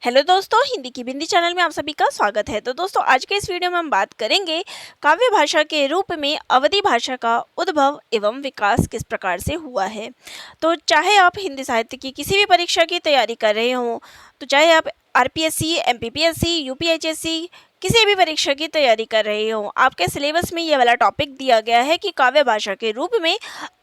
Hello दोस्तों, हिंदी की बिंदी channel में आप सभी का स्वागत है। तो दोस्तों, आज के इस वीडियो में हम बात करेंगे काव्य भाषा के रूप में अवधी भाषा का उद्भव एवं विकास किस प्रकार से हुआ है। तो चाहे आप हिंदी साहित्य की किसी भी परीक्षा की तैयारी कर रहे हों, तो चाहे आप आरपीएससी, एमपीपीएससी, यूपीएचएससी किसी भी परीक्षा की तैयारी कर रहे हों, आपके सिलेबस में ये वाला टॉपिक दिया गया है कि काव्य भाषा के रूप में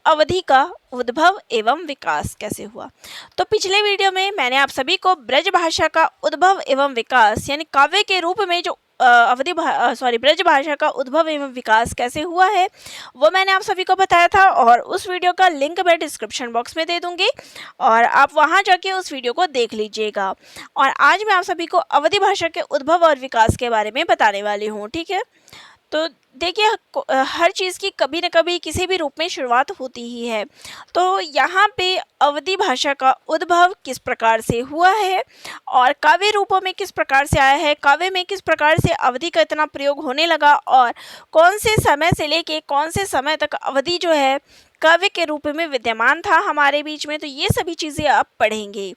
अवधि का उद्भव एवं विकास कैसे हुआ। तो पिछले वीडियो में मैंने आप सभी को ब्रज भाषा का उद्भव एवं विकास यानी काव्य के रूप में जो ब्रज भाषा का उद्भव एवं विकास कैसे हुआ है वो मैंने आप सभी को बताया था, और उस वीडियो का लिंक मैं डिस्क्रिप्शन बॉक्स में दे दूंगी और आप वहां जाके उस वीडियो को देख लीजिएगा। और आज मैं आप सभी को अवधी भाषा के उद्भव और विकास के बारे में बताने वाली हूँ, ठीक है। तो देखिए, हर चीज़ की कभी न कभी किसी भी रूप में शुरुआत होती ही है। तो यहाँ पे अवधी भाषा का उद्भव किस प्रकार से हुआ है और काव्य रूपों में किस प्रकार से आया है, काव्य में किस प्रकार से अवधि का इतना प्रयोग होने लगा और कौन से समय से लेके कौन से समय तक अवधि जो है काव्य के रूप में विद्यमान था हमारे बीच में, तो ये सभी चीज़ें आप पढ़ेंगे।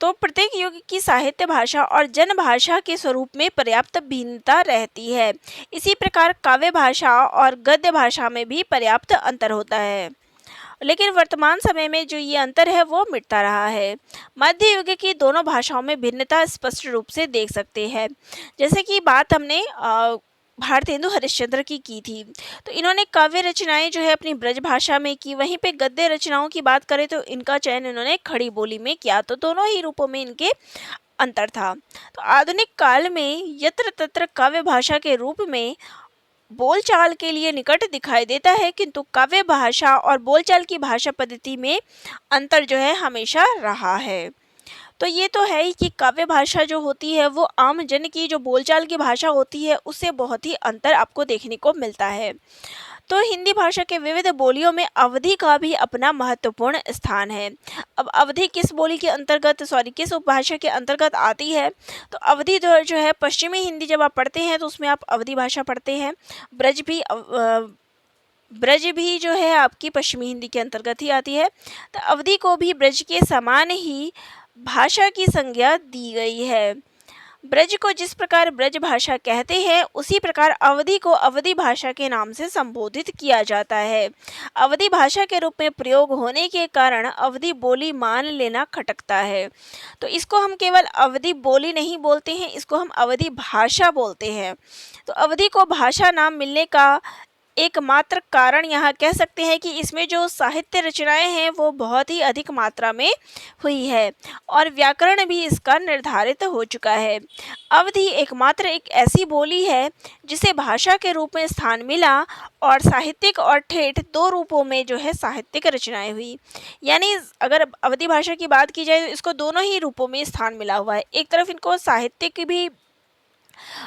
तो प्रत्येक युग की साहित्य भाषा और जन भाषा के स्वरूप में पर्याप्त भिन्नता रहती है। इसी प्रकार काव्य भाषा और गद्य भाषा में भी पर्याप्त अंतर होता है, लेकिन वर्तमान समय में जो ये अंतर है वो मिटता रहा है। मध्य युग की दोनों भाषाओं में भिन्नता स्पष्ट रूप से देख सकते हैं। जैसे कि बात हमने भारतेंदु हरिश्चंद्र की थी, तो इन्होंने काव्य रचनाएं जो है अपनी ब्रज भाषा में की। वहीं पे गद्य रचनाओं की बात करें तो इनका चयन इन्होंने खड़ी बोली में किया। तो दोनों ही रूपों में इनके अंतर था। तो आधुनिक काल में यत्र तत्र काव्य भाषा के रूप में बोलचाल के लिए निकट दिखाई देता है, किंतु काव्य भाषा और बोलचाल की भाषा पद्धति में अंतर जो है हमेशा रहा है। तो ये तो है ही कि काव्य भाषा जो होती है वो आम जन की जो बोलचाल की भाषा होती है उससे बहुत ही अंतर आपको देखने को मिलता है। तो हिंदी भाषा के विविध बोलियों में अवधि का भी अपना महत्वपूर्ण स्थान है। अब अवधि किस बोली के अंतर्गत किस उपभाषा के अंतर्गत आती है, तो अवधि जो है पश्चिमी हिंदी जब आप पढ़ते हैं तो उसमें आप अवधि भाषा पढ़ते हैं। ब्रज भी जो है आपकी पश्चिमी हिंदी के अंतर्गत ही आती है। तो अवधि को भी ब्रज के समान ही भाषा की संज्ञा दी गई है। ब्रज को जिस प्रकार ब्रज भाषा कहते हैं उसी प्रकार अवधि को अवधि भाषा के नाम से संबोधित किया जाता है। अवधि भाषा के रूप में प्रयोग होने के कारण अवधि बोली मान लेना खटकता है। तो इसको हम केवल अवधि बोली नहीं बोलते हैं, इसको हम अवधि भाषा बोलते हैं। तो अवधि को भाषा नाम मिलने का एकमात्र कारण यहाँ कह सकते हैं कि इसमें जो साहित्य रचनाएं हैं वो बहुत ही अधिक मात्रा में हुई है और व्याकरण भी इसका निर्धारित हो चुका है। अवधि एकमात्र एक ऐसी बोली है जिसे भाषा के रूप में स्थान मिला और साहित्यिक और ठेठ दो रूपों में जो है साहित्यिक रचनाएं हुई। यानी अगर अवधि भाषा की बात की जाए तो इसको दोनों ही रूपों में स्थान मिला हुआ है। एक तरफ इनको साहित्यिक भी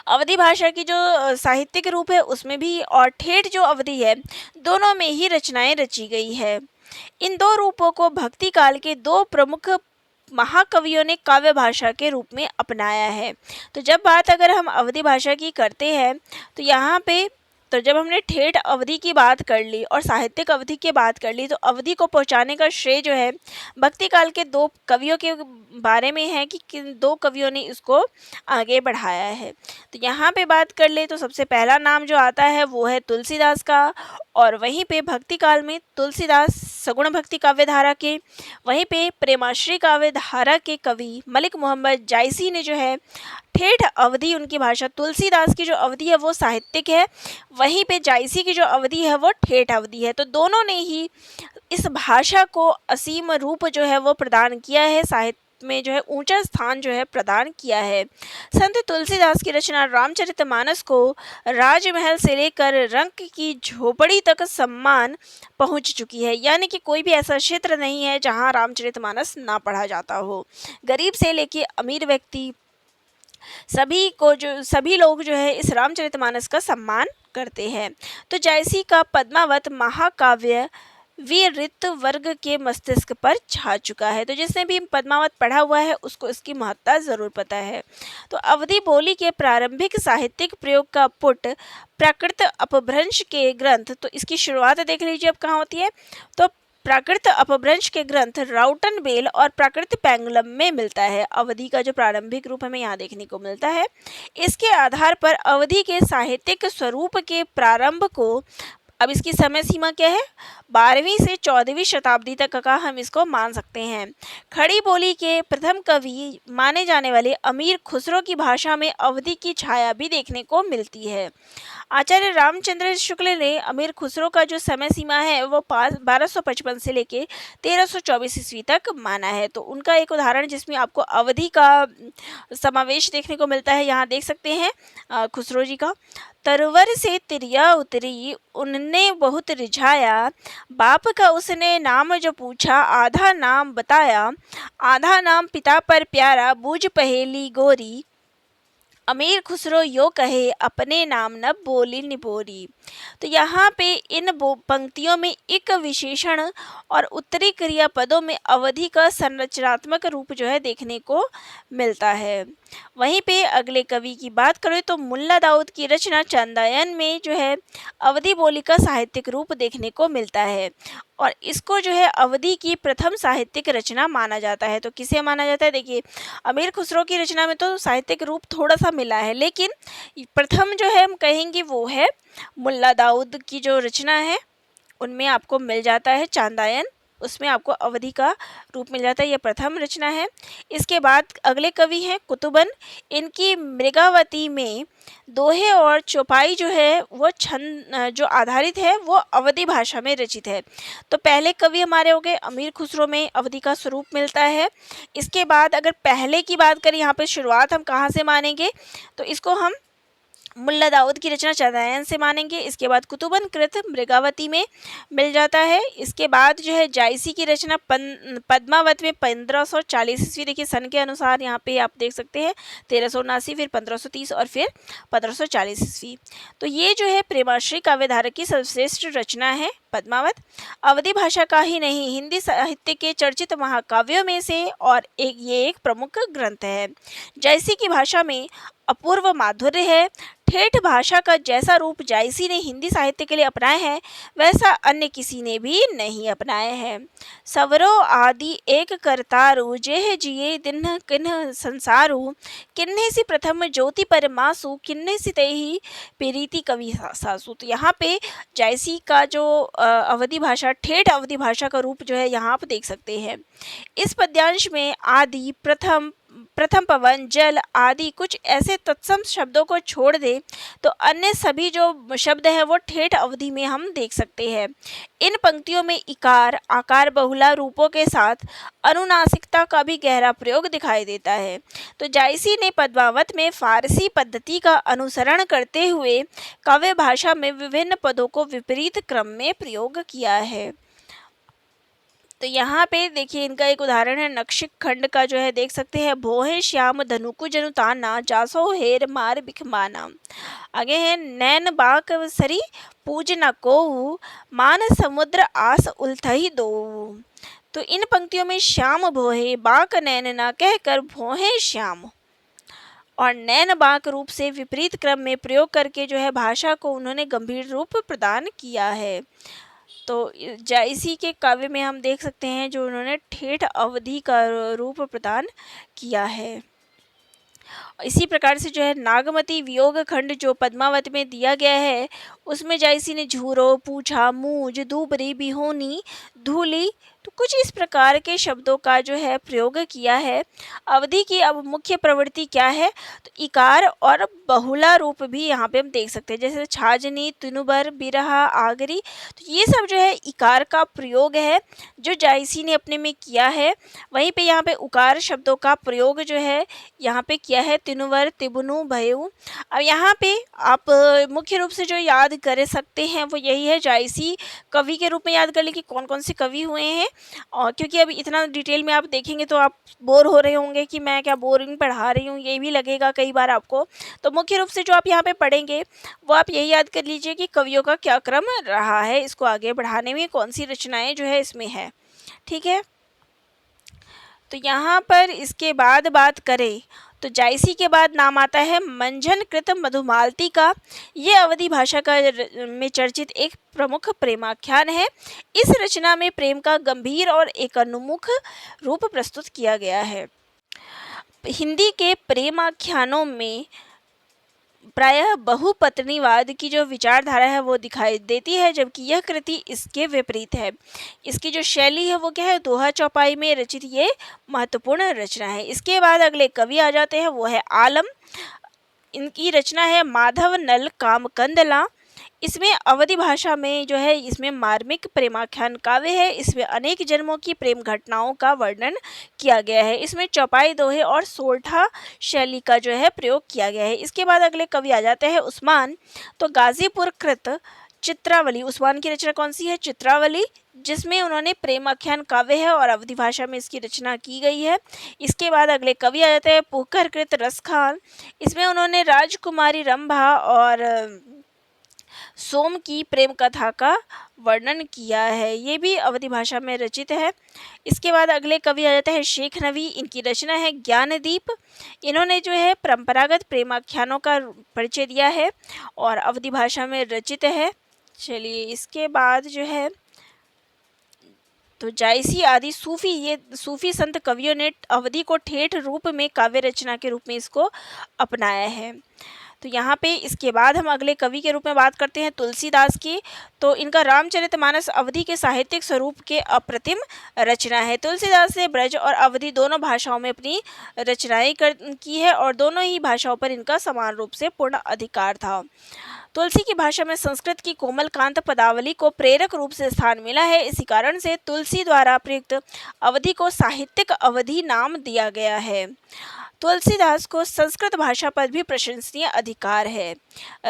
अवधि भाषा की जो साहित्यिक रूप है उसमें भी और ठेठ जो अवधि है दोनों में ही रचनाएं रची गई है। इन दो रूपों को भक्ति काल के दो प्रमुख महाकवियों ने काव्य भाषा के रूप में अपनाया है। तो जब बात अगर हम अवधि भाषा की करते हैं तो यहाँ पे जब हमने ठेठ अवधि की बात कर ली और साहित्यिक अवधि की बात कर ली, तो अवधि को पहुँचाने का श्रेय जो है भक्ति काल के दो कवियों के बारे में है कि किन दो कवियों ने इसको आगे बढ़ाया है। तो यहाँ पे बात कर ले तो सबसे पहला नाम जो आता है वो है तुलसीदास का, और वहीं पे भक्ति काल में तुलसीदास सगुण भक्ति काव्य धारा के, वहीं पे प्रेमाश्री काव्य धारा के कवि मलिक मोहम्मद जायसी ने जो है ठेठ अवधि उनकी भाषा, तुलसीदास की जो अवधि है वो साहित्यिक है, वहीं पे जायसी की जो अवधि है वो ठेठ अवधि है। तो दोनों ने ही इस भाषा को असीम रूप जो है वो प्रदान किया है, साहित्य में जो है ऊंचा स्थान जो है प्रदान किया है। संत तुलसीदास की रचना रामचरितमानस को राजमहल से लेकर रंक की झोपड़ी तक सम्मान पहुंच चुकी है। यानी कि कोई भी ऐसा क्षेत्र नहीं है जहां रामचरितमानस ना पढ़ा जाता हो। गरीब से लेके अमीर व्यक्ति सभी लोग जो है इस रामचरितमानस का सम्मान करते हैं। तो जायसी का पद्मावत महाकाव्य वीरृत वर्ग के मस्तिष्क पर छा चुका है। तो जिसने भी पद्मावत पढ़ा हुआ है उसको इसकी महत्ता ज़रूर पता है। तो अवधि बोली के प्रारंभिक साहित्यिक प्रयोग का पुट प्राकृत अपभ्रंश के ग्रंथ, तो इसकी शुरुआत देख लीजिए अब कहाँ होती है। तो प्राकृत अपभ्रंश के ग्रंथ राउटनबेल और प्राकृत पेंगलम में मिलता है। अवधि का जो प्रारंभिक रूप हमें यहाँ देखने को मिलता है, इसके आधार पर अवधि के साहित्यिक स्वरूप के प्रारंभ को, अब इसकी समय सीमा क्या है, 12वीं से 14वीं शताब्दी तक का हम इसको मान सकते हैं। खड़ी बोली के प्रथम कवि माने जाने वाले अमीर खुसरो की भाषा में अवधि की छाया भी देखने को मिलती है। आचार्य रामचंद्र शुक्ल ने अमीर खुसरो का जो समय सीमा है वो 1255 से लेके 1324 ईस्वी तक माना है। तो उनका एक उदाहरण जिसमें आपको अवधि का समावेश देखने को मिलता है, यहाँ देख सकते हैं खुसरो जी का। तरवर से तिरिया उतरी उनने बहुत रिझाया, बाप का उसने नाम जो पूछा आधा नाम बताया, आधा नाम पिता पर प्यारा बूझ पहेली गोरी, अमीर खुसरो यो कहे अपने नाम न बोली निबोरी। तो यहाँ पे इन पंक्तियों में एक विशेषण और उत्तरी क्रियापदों में अवधि का संरचनात्मक रूप जो है देखने को मिलता है। वहीं पे अगले कवि की बात करें तो मुल्ला दाऊद की रचना चांदायन में जो है अवधि बोली का साहित्यिक रूप देखने को मिलता है और इसको जो है अवधि की प्रथम साहित्यिक रचना माना जाता है। तो किसे माना जाता है, देखिए अमीर खुसरो की रचना में तो साहित्यिक रूप थोड़ा सा मिला है, लेकिन प्रथम जो है हम कहेंगे वो है मुल्ला दाऊद की जो रचना है उनमें आपको मिल जाता है चांदायन, उसमें आपको अवधि का रूप मिल जाता है, यह प्रथम रचना है। इसके बाद अगले कवि हैं कुतुबन, इनकी मृगावती में दोहे और चौपाई जो है वो छंद जो आधारित है वो अवधि भाषा में रचित है। तो पहले कवि हमारे हो गए अमीर खुसरो में अवधि का स्वरूप मिलता है। इसके बाद अगर पहले की बात करें, यहाँ पे शुरुआत हम कहाँ से मानेंगे, तो इसको हम मुल्ला दाऊद की रचना चांदायन से मानेंगे। इसके बाद कुतुबन कृत मृगावती में मिल जाता है। इसके बाद जो है जायसी की रचना पद्मावत में 1540 ईस्वी, देखिए सन के अनुसार यहाँ पे आप देख सकते हैं 1379, फिर 1530 और फिर 1540 ईस्वी। तो ये जो है प्रेमाश्री काव्यधारा की सर्वश्रेष्ठ रचना है पद्मावत। अवधि भाषा का ही नहीं, हिंदी साहित्य के चर्चित महाकाव्यों में से और ये एक प्रमुख ग्रंथ है। जायसी की भाषा में अपूर्व माधुर्य है। ठेठ भाषा का जैसा रूप जायसी ने हिंदी साहित्य के लिए अपनाया है वैसा अन्य किसी ने भी नहीं अपनाया है। सवरो आदि एक करतारु जेह जिये दिन किन्ह संसारु, किन्ने सी प्रथम ज्योति परमासु, किन्ने सी तेहि प्रीति कवि सासु। तो यहाँ पे जायसी का जो अवधि भाषा, ठेठ अवधि भाषा का रूप जो है यहाँ आप देख सकते हैं। इस पद्यांश में आदि, प्रथम, प्रथम पवन, जल आदि कुछ ऐसे तत्सम शब्दों को छोड़ दे तो अन्य सभी जो शब्द हैं वो ठेठ अवधि में हम देख सकते हैं। इन पंक्तियों में इकार, आकार बहुला रूपों के साथ अनुनासिकता का भी गहरा प्रयोग दिखाई देता है। तो जायसी ने पद्मावत में फारसी पद्धति का अनुसरण करते हुए काव्य भाषा में विभिन्न पदों को विपरीत क्रम में प्रयोग किया है। तो यहाँ पे देखिए इनका एक उदाहरण है नक्शिक खंड का जो है देख सकते हैं, भोहे श्याम धनुकु जनु ताना, जासो हेर मार बिखमाना। आगे है नैन बाक सरी पूज न कोऊ, मान समुद्र आस उलथही दो। तो इन पंक्तियों में श्याम भोहे, बाक नैन ना कहकर भोहे श्याम और नैन बाक रूप से विपरीत क्रम में प्रयोग करके जो है भाषा को उन्होंने गंभीर रूप प्रदान किया है। तो जायसी के काव्य में हम देख सकते हैं जो उन्होंने ठेठ अवधि का रूप प्रदान किया है। इसी प्रकार से जो है नागमती वियोग खंड जो पद्मावत में दिया गया है उसमें जायसी ने झूरो, पूछा, मूज, दूबरी, बिहोनी, धूली, तो कुछ इस प्रकार के शब्दों का जो है प्रयोग किया है। अवधि की अब मुख्य प्रवृत्ति क्या है, तो इकार और बहुला रूप भी यहाँ पे हम देख सकते हैं, जैसे छाजनी, तुनुबर, बिरहा, आगरी, तो ये सब जो है इकार का प्रयोग है जो जायसी ने अपने में किया है। वहीं पे यहाँ पे उकार शब्दों का प्रयोग जो है यहाँ पे किया है, तिनुवर, तिबुनु, भयु। अब यहाँ पे आप मुख्य रूप से जो याद कर सकते हैं वो यही है, जायसी कवि के रूप में याद कर ले कि कौन कौन से कवि हुए हैं। और क्योंकि अब इतना डिटेल में आप देखेंगे तो आप बोर हो रहे होंगे कि मैं क्या बोरिंग पढ़ा रही हूँ, ये भी लगेगा कई बार आपको। तो मुख्य रूप से जो आप यहाँ पे पढ़ेंगे वो आप यही याद कर लीजिए कि कवियों का क्या क्रम रहा है, इसको आगे बढ़ाने में कौन सी रचनाएं जो है इसमें है। ठीक है, तो यहाँ पर इसके बाद बात करें तो जायसी के बाद नाम आता है मंझन कृत मधुमालती का। ये अवधी भाषा का में चर्चित एक प्रमुख प्रेमाख्यान है। इस रचना में प्रेम का गंभीर और एकान्मुख रूप प्रस्तुत किया गया है। हिंदी के प्रेमाख्यानों में प्रायः बहुपत्नीवाद की जो विचारधारा है वो दिखाई देती है, जबकि यह कृति इसके विपरीत है। इसकी जो शैली है वो क्या है, दोहा चौपाई में रचित ये महत्वपूर्ण रचना है। इसके बाद अगले कवि आ जाते हैं, वो है आलम। इनकी रचना है माधव नल कामकंदला। इसमें अवधी भाषा में जो है इसमें मार्मिक प्रेमाख्यान काव्य है। इसमें अनेक जन्मों की प्रेम घटनाओं का वर्णन किया गया है। इसमें चौपाई, दोहे और सोरठा शैली का जो है प्रयोग किया गया है। इसके बाद अगले कवि आ जाते हैं उस्मान। तो गाजीपुर कृत चित्रावली, उस्मान की रचना कौन सी है, चित्रावली, जिसमें उन्होंने प्रेमाख्यान काव्य है और अवधी भाषा में इसकी रचना की गई है। इसके बाद अगले कवि आ जाते हैं पुहकर कृत रसखान। इसमें उन्होंने राजकुमारी रंभा और सोम की प्रेम कथा का वर्णन किया है। ये भी अवधी भाषा में रचित है। इसके बाद अगले कवि आ जाते हैं शेख नवी। इनकी रचना है ज्ञानदीप। इन्होंने जो है परंपरागत प्रेमाख्यानों का परिचय दिया है और अवधी भाषा में रचित है। चलिए इसके बाद जो है तो जायसी आदि सूफी, ये सूफी संत कवियों ने अवधी को ठेठ रूप में काव्य रचना के रूप में इसको अपनाया है। तो यहाँ पे इसके बाद हम अगले कवि के रूप में बात करते हैं तुलसीदास की। तो इनका रामचरितमानस अवधी के साहित्यिक स्वरूप के अप्रतिम रचना है। तुलसीदास ने ब्रज और अवधी दोनों भाषाओं में अपनी रचनाएं की है और दोनों ही भाषाओं पर इनका समान रूप से पूर्ण अधिकार था। तुलसी की भाषा में संस्कृत की कोमल कांत पदावली को प्रेरक रूप से स्थान मिला है। इसी कारण से तुलसी द्वारा प्रयुक्त अवधी को साहित्यिक अवधी नाम दिया गया है। तुलसीदास को संस्कृत भाषा पर भी प्रशंसनीय अधिकार है।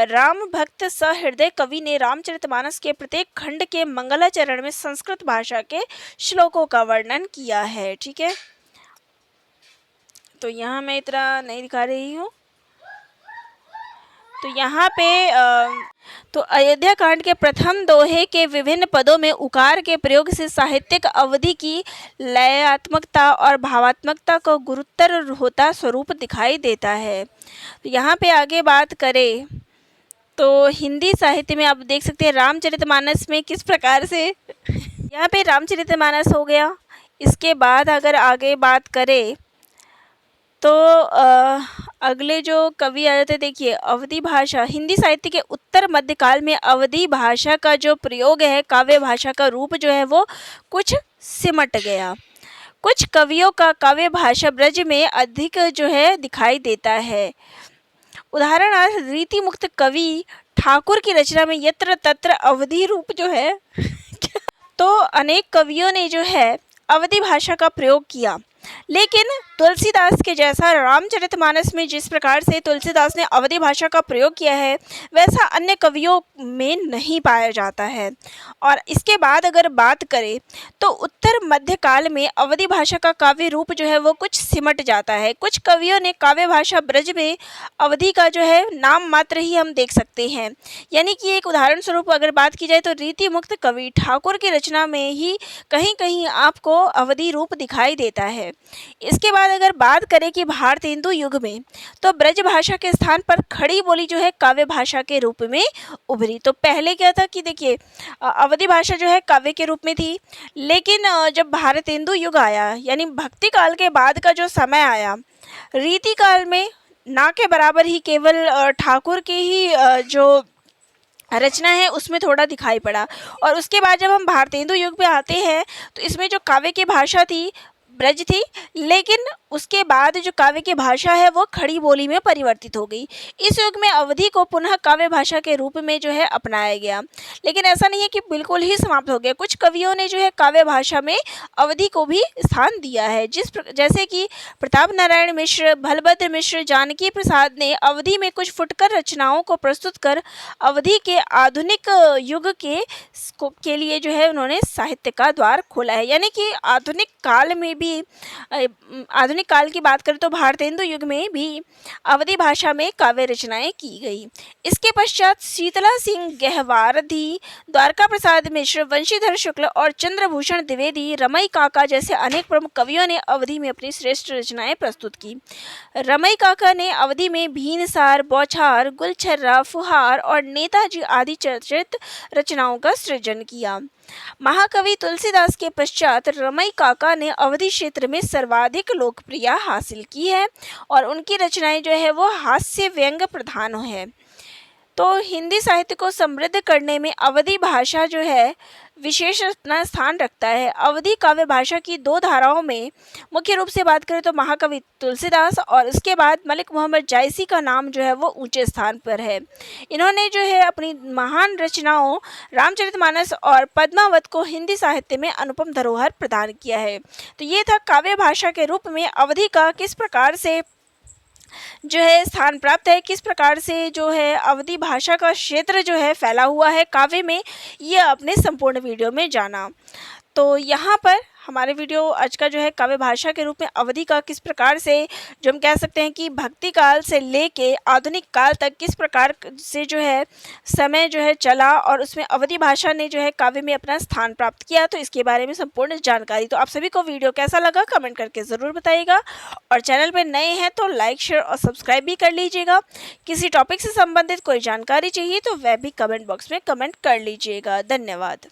राम भक्त सहृदय कवि ने रामचरितमानस के प्रत्येक खंड के मंगलाचरण में संस्कृत भाषा के श्लोकों का वर्णन किया है। ठीक है, तो यहाँ मैं इतना नहीं दिखा रही हूँ। तो यहाँ पे तो अयोध्या कांड के प्रथम दोहे के विभिन्न पदों में उकार के प्रयोग से साहित्यिक अवधि की लयात्मकता और भावात्मकता को गुरुतर होता स्वरूप दिखाई देता है। तो यहाँ पे आगे बात करें तो हिंदी साहित्य में आप देख सकते हैं रामचरितमानस में किस प्रकार से यहाँ पे रामचरितमानस हो गया। इसके बाद अगर आगे बात करें तो अगले जो कवि आ जाते, देखिए अवधी भाषा, हिंदी साहित्य के उत्तर मध्यकाल में अवधी भाषा का जो प्रयोग है, काव्य भाषा का रूप जो है वो कुछ सिमट गया। कुछ कवियों का काव्य भाषा ब्रज में अधिक जो है दिखाई देता है। उदाहरणार्थ रीति मुक्त कवि ठाकुर की रचना में यत्र तत्र अवधी रूप जो है तो अनेक कवियों ने जो है अवधी भाषा का प्रयोग किया, लेकिन तुलसीदास के जैसा रामचरितमानस में जिस प्रकार से तुलसीदास ने अवधी भाषा का प्रयोग किया है वैसा अन्य कवियों में नहीं पाया जाता है। और इसके बाद अगर बात करें तो उत्तर मध्यकाल में अवधी भाषा का काव्य रूप जो है वो कुछ सिमट जाता है। कुछ कवियों ने काव्य भाषा ब्रज में अवधी का जो है नाम मात्र ही हम देख सकते हैं। यानी कि एक उदाहरण स्वरूप अगर बात की जाए तो रीति मुक्त कवि ठाकुर की रचना में ही कहीं कहीं आपको अवधी रूप दिखाई देता है। इसके बाद अगर बात करें कि भारतेंदु युग में तो ब्रज भाषा के स्थान पर खड़ी बोली जो है काव्य भाषा के रूप में उभरी। तो पहले क्या था कि देखिए अवधी भाषा जो है काव्य के रूप में थी, लेकिन जब भारतेंदु युग आया यानी भक्ति काल के बाद का जो समय आया, रीति काल में ना के बराबर ही केवल ठाकुर के ही जो रचना है उसमें थोड़ा दिखाई पड़ा। और उसके बाद जब हम भारतेंदु युग पे आते हैं तो इसमें जो काव्य की भाषा थी ब्रज थी, लेकिन उसके बाद जो काव्य की भाषा है वो खड़ी बोली में परिवर्तित हो गई। इस युग में अवधी को पुनः काव्य भाषा के रूप में जो है अपनाया गया, लेकिन ऐसा नहीं है कि बिल्कुल ही समाप्त हो गया। कुछ कवियों ने जो है काव्य भाषा में अवधी को भी स्थान दिया है, जैसे कि प्रताप नारायण मिश्र, बलभद्र मिश्र, जानकी प्रसाद ने अवधी में कुछ फुटकर रचनाओं को प्रस्तुत कर अवधी के आधुनिक युग के लिए जो है उन्होंने साहित्य का द्वार खोला है। यानी कि आधुनिक काल में भी आधुनिक काल की बात करें तो भारतेंदु युग में भी अवधी भाषा में काव्य रचनाएं की गई। इसके पश्चात शीतला सिंह गहवारधी, द्वारका प्रसाद मिश्र, वंशीधर शुक्ल और चंद्रभूषण द्विवेदी, रमई काका जैसे अनेक प्रमुख कवियों ने अवधी में अपनी श्रेष्ठ रचनाएं प्रस्तुत की। रमई काका ने अवधी में भीनसार, बौछार, गुलछर्रा, फुहार और नेताजी आदि चर्चित रचनाओं का सृजन किया। महाकवि तुलसीदास के पश्चात रमई काका ने अवधी क्षेत्र में सर्वाधिक लोकप्रियता हासिल की है और उनकी रचनाएं जो है वो हास्य व्यंग प्रधान है। तो हिंदी साहित्य को समृद्ध करने में अवधी भाषा जो है विशेष अपना स्थान रखता है। अवधी काव्य भाषा की दो धाराओं में मुख्य रूप से बात करें तो महाकवि तुलसीदास और उसके बाद मलिक मोहम्मद जायसी का नाम जो है वो ऊंचे स्थान पर है। इन्होंने जो है अपनी महान रचनाओं रामचरितमानस और पद्मावत को हिंदी साहित्य में अनुपम धरोहर प्रदान किया है। तो ये था काव्य भाषा के रूप में अवधी का किस प्रकार से जो है स्थान प्राप्त है, किस प्रकार से जो है अवधी भाषा का क्षेत्र जो है फैला हुआ है काव्य में, ये आपने संपूर्ण वीडियो में जाना। तो यहाँ पर हमारे वीडियो आज का जो है काव्य भाषा के रूप में अवधी का किस प्रकार से जो हम कह सकते हैं कि भक्ति काल से लेके आधुनिक काल तक किस प्रकार से जो है समय जो है चला और उसमें अवधी भाषा ने जो है काव्य में अपना स्थान प्राप्त किया, तो इसके बारे में संपूर्ण जानकारी। तो आप सभी को वीडियो कैसा लगा कमेंट करके ज़रूर बताइएगा और चैनल पर नए हैं तो लाइक शेयर और सब्सक्राइब भी कर लीजिएगा। किसी टॉपिक से संबंधित कोई जानकारी चाहिए तो वह भी कमेंट बॉक्स में कमेंट कर लीजिएगा। धन्यवाद।